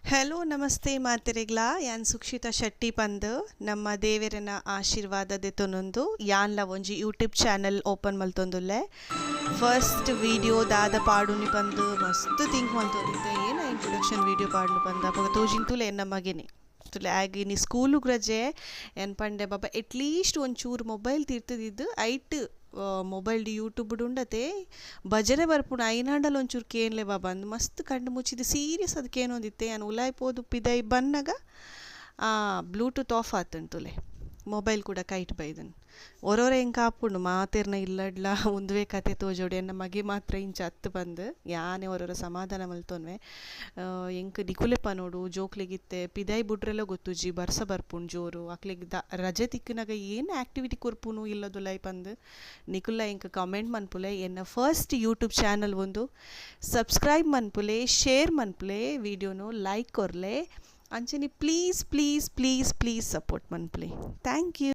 Hello ನಮಸ್ತೆ ಮಾತೆರೆಗ್ಲ ಯಾನ್ ಸುಕ್ಷಿತಾ ಶೆಟ್ಟಿ ಪಂದ್ ನಮ್ಮ ದೇವೆರನ ಆಶೀರ್ವಾದದೆ ತೊನೊಂದು ಯಾನ್ಲ ಒಂಜಿ ಯೂಟ್ಯೂಬ್ ಚಾನಲ್ ಓಪನ್ ಮಲ್ತೊಂದುಲ್ಲೆ ಫಸ್ಟ್ ವಿಡಿಯೋ ದಾದ ಪಾಡುನಿ ಪಂದ್ ಮಸ್ತ್ ಥಿಂಕ್ ಮಲ್ತೊಂದಿತ್ತೆ ಏನ ಇಂಟ್ರೊಡಕ್ಷನ್ ವಿಡಿಯೋ ಪಾಡುನು ಪಂದ್ ಅಪಗ ತೋಜಿಂತುಲೆ ಎನ್ನ ಮಗೆನೆ ತುಲೆ ಆಗಿ ನೀ ಸ್ಕೂಲುಗ್ ರಜೆ ಎನ್ ಪಂಡೆ ಬಾಬಾ ಎಟ್ಲೀಸ್ಟ್ ಒಂಚೂರು ಮೊಬೈಲ್ ತಿರ್ತದಿದ್ದು ಐಟ್ ಮೊಬೈಲ್ ಯೂಟ್ಯೂಬ್ ಉಂಡತೆ ಭಜನೆ ಬರ್ಪುಂಡು ಐನಾಂಡಲ ಒಂಚೂರು ಕೇನ್ಲೆ ಬಾಬಾ ಅಂದ್ ಮಸ್ತ್ ಕಣ್ಣು ಮುಚ್ಚಿದ್ದು ಸೀರಿಯಸ್ ಅದು ಕೇನೊಂದಿತ್ತೆ ನಾನು ಉಲಾಯ್ಪೋದು ಪಿದೈ ಬನ್ನಗ ಬ್ಲೂಟೂತ್ ಆಫ್ ಆತುಂಟುಲೆ ಮೊಬೈಲ್ ಕೂಡ ಕೈಟ್ ಬೈದನ್ ಒರೊರೆ ಎಂಕ ಆಪುಂಡು ಮಾತೆರ್ನ ಇಲ್ಲಡ್ಲ ಉಂದುವೆ ಕತೆ ತೋಜೋಡಿ ಎನ್ನ ಮಗೆ ಮಾತ್ರ ಇಂಚ ಹತ್ತು ಬಂದು ಯಾನೆ ಒರೊರ ಸಮಾಧಾನ ಮಲ್ತೊನ್ವೆ ಎಂಕ್ ನಿಕುಲೆ ಪನೋಡು ಜೋಕ್ಲೆಗಿತ್ತೆ ಪಿದೈ ಬುಡ್ರೆಲ್ಲ ಗೊತ್ತುಜಿ ಬರ್ಸ ಬರ್ಪುಂಡು ಜೋರು ಅಕ್ಲೆಗ್ ರಜೆ ತಿಕ್ಕನಾಗ ಏನು ಆ್ಯಕ್ಟಿವಿಟಿ ಕೊರ್ಪುನು ಇಲ್ಲದು ಲೈ ಪಂದು ನಿಕುಲ್ಲ ಎಂಕ್ ಕಮೆಂಟ್ ಮನ್ಪುಲೆ ಎನ್ನ ಫಸ್ಟ್ ಯೂಟ್ಯೂಬ್ ಚಾನಲ್ ಒಂದು ಸಬ್ಸ್ಕ್ರೈಬ್ ಮನ್ಪುಲೆ ಶೇರ್ ಮನ್ಪುಲೆ ವಿಡಿಯೋನು ಲೈಕ್ ಕೊರ್ಲೆ ಅಂಚನೆ please please please please support ಮನ್ಪುಲೆ ಥ್ಯಾಂಕ್ ಯು.